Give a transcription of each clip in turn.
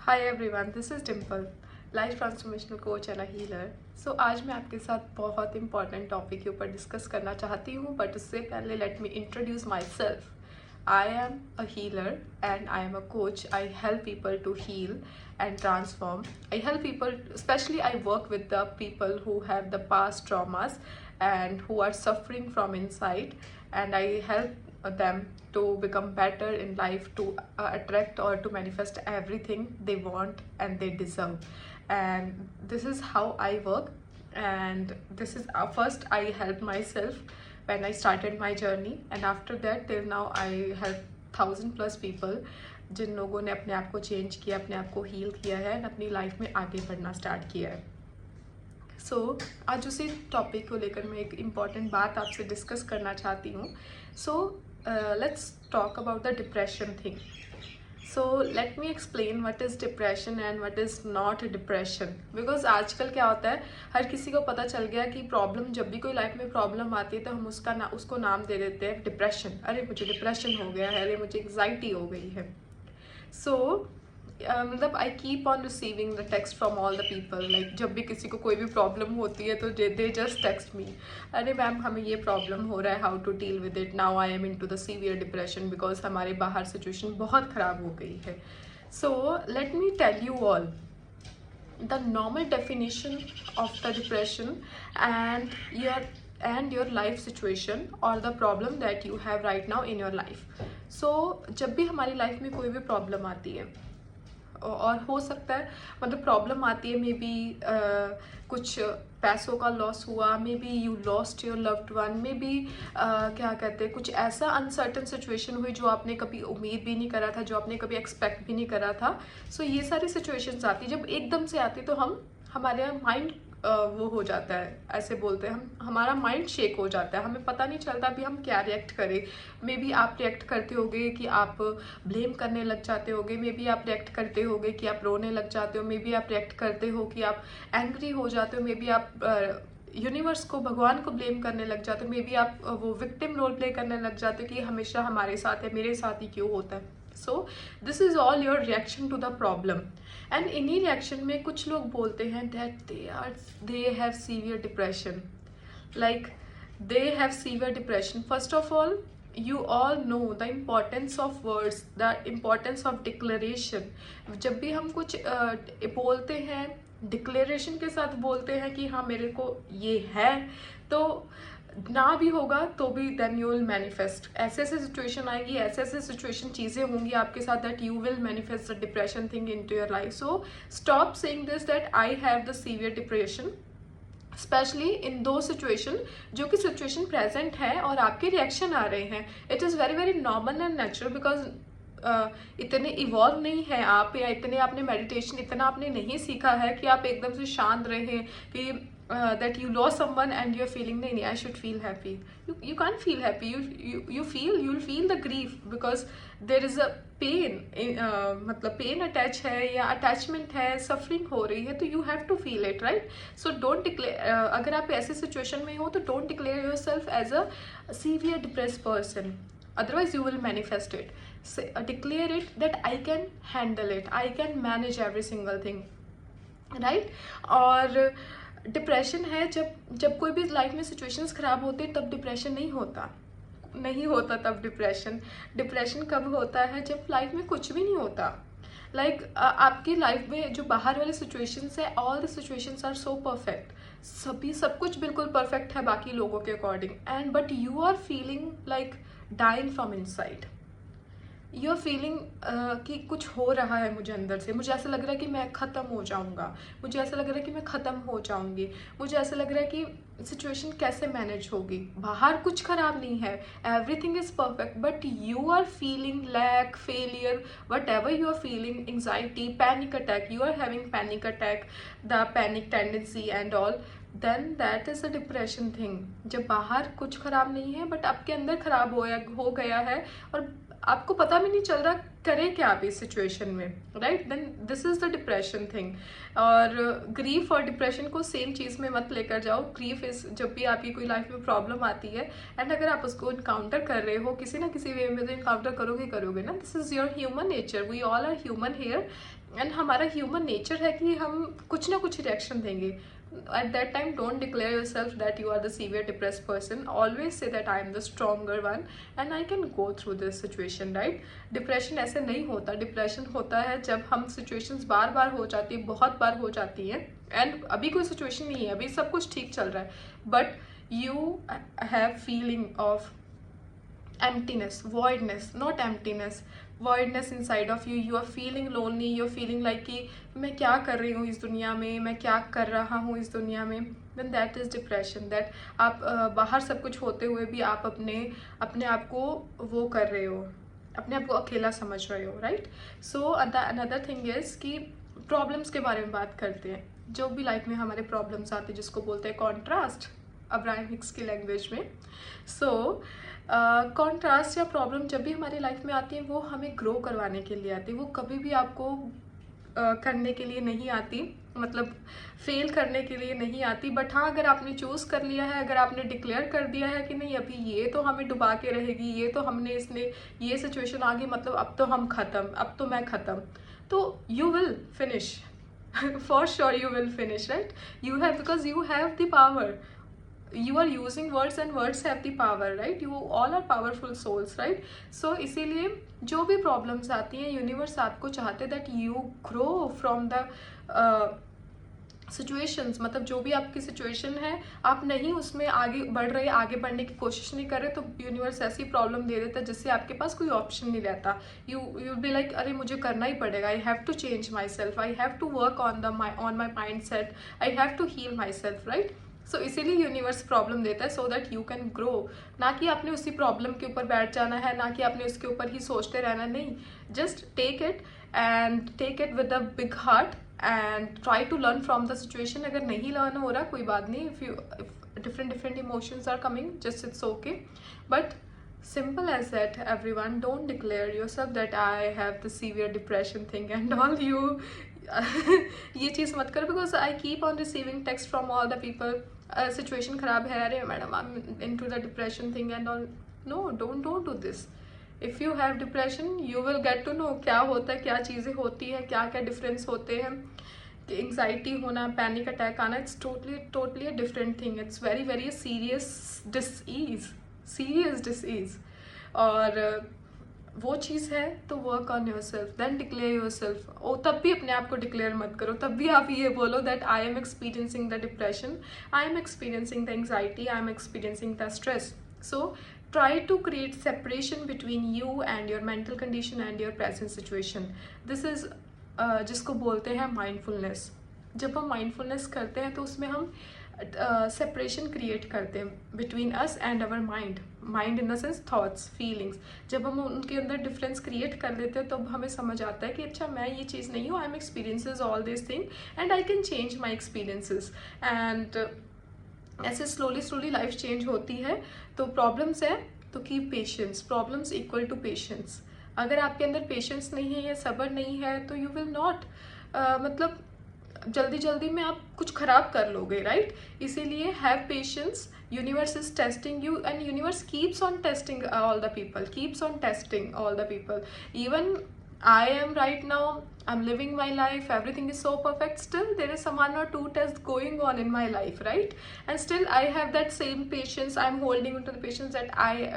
Hi everyone, this is Dimple, life transformational coach and a healer. So आज मैं आपके साथ बहुत इंपॉर्टेंट टॉपिक के ऊपर डिस्कस करना चाहती हूँ, बट उससे पहले let me introduce my self. I am a healer and I am a coach. I help people to heal and transform. I help people, especially I work with the people who have the past traumas and who are suffering from inside, and I help them to become better in life, to attract or to manifest everything they want and they deserve. And this is how I work, and this is first I help myself when I started my journey, and after that till now I help 1000+ people जिन लोगों ने अपने आप को change किया, अपने आप को heal किया है और अपनी लाइफ में आगे बढ़ना स्टार्ट किया है। आज उसी टॉपिक को लेकर मैं एक इम्पॉर्टेंट बात आपसे डिस्कस करना चाहती हूँ। Let's talk about the depression thing. Let me explain what is depression and what is not depression. Because आजकल क्या होता है, हर किसी को पता चल गया कि प्रॉब्लम, जब भी कोई लाइफ में प्रॉब्लम आती है तो हम उसको नाम दे देते हैं डिप्रेशन। अरे मुझे डिप्रेशन हो गया है, अरे मुझे एंग्जाइटी हो गई है। मतलब I keep on receiving the text from all the people. Like जब भी किसी को कोई भी प्रॉब्लम होती है तो दे जस्ट टेक्स्ट मी, अरे मैम हमें ये प्रॉब्लम हो रहा है, how to deal with it, now I am into the severe depression because हमारे बाहर सिचुएशन बहुत ख़राब हो गई है। Let me tell you all the normal definition of the depression and your life situation or the problem that you have right now in your life. जब भी हमारी लाइफ में कोई भी प्रॉब्लम आती है, और हो सकता है मतलब प्रॉब्लम आती है, मे बी कुछ पैसों का लॉस हुआ, may be you lost your loved one, may be क्या कहते हैं, कुछ ऐसा अनसर्टन सिचुएशन हुई जो आपने कभी उम्मीद भी नहीं करा था, जो आपने कभी एक्सपेक्ट भी नहीं करा था। ये सारी सिचुएशंस आती, जब एकदम से आती तो हमारे माइंड वो हो जाता है, ऐसे बोलते हैं हमारा माइंड शेक हो जाता है, हमें पता नहीं चलता अभी हम क्या रिएक्ट करें। मे बी आप रिएक्ट करते होगे कि आप ब्लेम करने लग जाते होगे, मे बी आप रिएक्ट करते होगे कि आप रोने लग जाते हो, मे बी आप रिएक्ट करते हो कि आप एंग्री हो जाते हो, मे बी आप यूनिवर्स को, भगवान को ब्लेम करने लग जाते हो, मे बी आप वो विक्टिम रोल प्ले करने लग जाते हो कि हमेशा हमारे साथ है, मेरे साथ ही क्यों होता है। This is all your reaction to the problem. And इन्हीं रिएक्शन में कुछ लोग बोलते हैं that they have severe depression. Like they have severe depression. First of all, you all know the importance of words, the importance of declaration. जब भी हम कुछ बोलते हैं, डिक्लेरेशन के साथ बोलते हैं कि हाँ मेरे को ये है, तो ना भी होगा तो भी देन यू विल मैनिफेस्ट। ऐसे ऐसे सिचुएशन आएगी, ऐसे ऐसे सिचुएशन चीज़ें होंगी आपके साथ that you will manifest the depression thing into your life. Stop saying this that I have the severe depression, specially in दो सिचुएशन जो कि सिचुएशन प्रेजेंट है और आपके रिएक्शन आ रहे हैं। It is very very normal and natural, because इतने evolve नहीं है आप, या इतने आपने मेडिटेशन इतना आपने नहीं सीखा है कि आप एकदम से शांत रहें कि that you lost someone and you're feeling नहीं, I should feel happy. You can't feel happy. You'll feel the grief because there is a pain, मतलब पेन अटैच है या अटैचमेंट है, सफरिंग हो रही है, तो you have to feel it, right. So don't declare, अगर आप ऐसे सिचुएशन में हो तो don't declare yourself as a severe depress person, otherwise you will manifest it. Declare it that I can handle it, I can manage every single thing, right? और depression है जब कोई भी लाइफ में सिचुएशंस खराब होते हैं तब डिप्रेशन नहीं होता तब डिप्रेशन कब होता है, जब लाइफ में कुछ भी नहीं होता। आपकी लाइफ में जो बाहर वाले सिचुएशंस है, all the situations are so perfect, सब कुछ बिल्कुल परफेक्ट है बाकी लोगों के according, and but you are feeling like dying from inside. You are feeling कि कुछ हो रहा है मुझे अंदर से, मुझे ऐसा लग रहा है कि मैं ख़त्म हो जाऊंगा, मुझे ऐसा लग रहा है कि मैं ख़त्म हो जाऊंगी, मुझे ऐसा लग रहा है कि सिचुएशन कैसे मैनेज होगी, बाहर कुछ ख़राब नहीं है, everything is perfect, but you are feeling lack, failure, whatever you are feeling, anxiety, panic attack, you are having panic attack, the panic tendency and all, then that is a depression thing. जब बाहर कुछ ख़राब नहीं है but आपके अंदर ख़राब हो गया है, और आपको पता भी नहीं चल रहा करें क्या आप इस सिचुएशन में, right? Then this is the depression thing. और ग्रीफ और डिप्रेशन को सेम चीज़ में मत लेकर जाओ। ग्रीफ इज जब भी आपकी कोई लाइफ में प्रॉब्लम आती है एंड अगर आप उसको इनकाउंटर कर रहे हो किसी ना किसी वे में, तो इनकाउंटर करोगे ना, this is your human nature, we all are human here, and हमारा ह्यूमन नेचर है कि हम कुछ ना कुछ रिएक्शन देंगे। At that time, don't declare yourself that you are the severe depressed person. Always say that I am the stronger one and I can go through this situation, right? Depression ऐसे नहीं होता। Depression होता है जब हम situations बार बार हो जाती है, बहुत बार हो जाती है, and अभी कोई situation नहीं है, अभी सब कुछ ठीक चल रहा है, but you have feeling of emptiness, voidness, not emptiness, voidness inside of you. You are feeling lonely, you are feeling like कि मैं क्या कर रही हूँ इस दुनिया में, मैं क्या कर रहा हूँ इस दुनिया में, then that is depression. that आप बाहर सब कुछ होते हुए भी आप अपने आप को वो कर रहे हो, अपने आप को अकेला समझ रहे हो, right? So another thing is कि प्रॉब्लम्स के बारे में बात करते हैं। जो भी लाइफ में हमारे प्रॉब्लम्स आते हैं जिसको बोलते हैं कॉन्ट्रास्ट अब्राहम हिक्स की लैंग्वेज में। सो कॉन्ट्रास्ट या प्रॉब्लम जब भी हमारी लाइफ में आती है वो हमें ग्रो करवाने के लिए आती है, वो कभी भी आपको करने के लिए नहीं आती, मतलब फेल करने के लिए नहीं आती। बट हाँ, अगर आपने चूज़ कर लिया है, अगर आपने डिक्लेयर कर दिया है कि नहीं अभी ये तो हमें डुबा के रहेगी, ये तो इसने ये सिचुएशन आ गई, मतलब अब तो हम ख़त्म, अब तो मैं ख़त्म, तो you will finish for sure you will finish, right? You have, because you have the power, you are using words and words have the power, right? You all are powerful souls, right? So इसीलिए जो भी problems आती हैं universe आपको चाहते that you grow from the situations, मतलब जो भी आपकी सिचुएशन है आप नहीं उसमें आगे बढ़ रहे, आगे बढ़ने की कोशिश नहीं कर रहे, तो यूनिवर्स ऐसी प्रॉब्लम दे देता है जिससे आपके पास कोई ऑप्शन नहीं रहता। यू बी लाइक अरे मुझे करना ही पड़ेगा, I have to change myself, I have to work on my mindset, I have to heal myself, right? So इसीलिए यूनिवर्स प्रॉब्लम देता है so that you can grow. ना कि आपने उसी प्रॉब्लम के ऊपर बैठ जाना है, ना कि आपने उसके ऊपर ही सोचते रहना, नहीं, just take it and take it with a big heart and try to learn from the situation. अगर नहीं लर्न हो रहा कोई बात नहीं, if different emotions are coming just it's okay, but simple as that everyone, don't declare yourself that I have the severe depression thing and all, you ये चीज़ मत करो, because I keep on receiving text from all the people, situation ख़राब है, अरे madam I'm into the depression thing and all. No, don't do this. If you have depression you will get to know क्या होता है, क्या चीज़ें होती है, क्या क्या डिफरेंस होते हैं। एंग्जाइटी होना, पैनिक अटैक आना, it's totally a different thing, it's very serious disease, और वो चीज़ है। तो work on yourself, then declare yourself. ओ तब भी अपने आप को डिक्लेयर मत करो, तब भी आप ये बोलो that I am experiencing the depression, I am experiencing the anxiety, I am experiencing the stress. So try to create separation between you and your mental condition and your present situation. This is जिसको बोलते हैं mindfulness. जब हम mindfulness करते हैं तो उसमें हम सेपरेशन क्रिएट करते हैं between us and our mind in the sense thoughts, feelings. जब हम उनके अंदर डिफरेंस क्रिएट कर लेते हैं तो हमें समझ आता है कि अच्छा मैं ये चीज़ नहीं हूँ, I am experiences all this thing and I can change my experiences, and ऐसे स्लोली लाइफ चेंज होती है। तो प्रॉब्लम्स है तो keep patience, problems equal to patience. अगर आपके अंदर पेशेंस नहीं है या सब्र नहीं है तो यू विल नॉट, मतलब जल्दी में आप कुछ खराब कर लोगे, राइट? इसीलिए have patience, universe is testing you and universe keeps on testing all the people, even I am right now, I'm living my life, everything is so perfect, still there is some 1 or 2 tests going on in my life, right? And still I have that same patience, I'm holding on to the patience that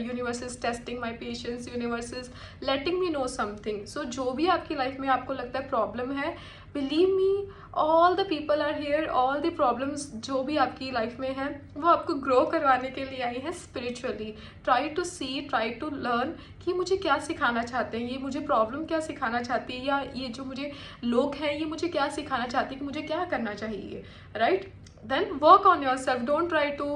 universe is testing my patience, universe is letting me know something. So जो भी आपकी life में आपको लगता है problem है, believe me all the people are here, all the problems जो भी आपकी लाइफ में है वो आपको ग्रो करवाने के लिए आई हैं spiritually. Try to see, try to learn कि मुझे क्या सिखाना चाहते हैं, ये मुझे प्रॉब्लम क्या सिखाना चाहती है, या ये जो मुझे लोग हैं ये मुझे क्या सिखाना चाहती है कि मुझे क्या करना चाहिए, right? Then work on yourself, don't try to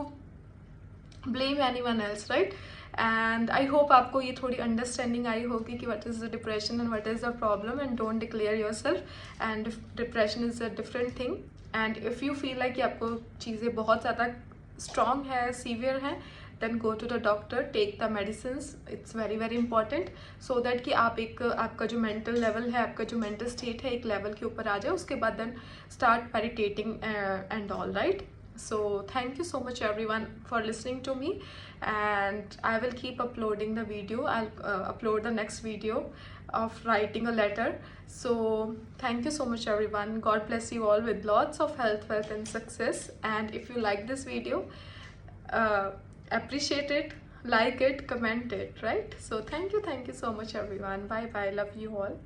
blame anyone else, right? And I hope आपको ये थोड़ी अंडरस्टैंडिंग आई होगी कि what is the depression and what is the problem, and don't declare yourself, and depression is a different thing. And if you feel like कि आपको चीज़ें बहुत ज़्यादा स्ट्रॉन्ग है, सीवियर है, then go to the doctor, take the medicine, it's very very important, so that कि आप एक आपका जो मेंटल लेवल है, आपका जो मेंटल स्टेट है एक लेवल के ऊपर आ जाए, उसके बाद then start meditating and all right. So thank you so much everyone for listening to me, and I will keep uploading the video. I'll upload the next video of writing a letter. So thank you so much everyone. God bless you all with lots of health, wealth and success. And if you like this video, appreciate it, like it, comment it, right? So thank you so much everyone. Bye bye, love you all.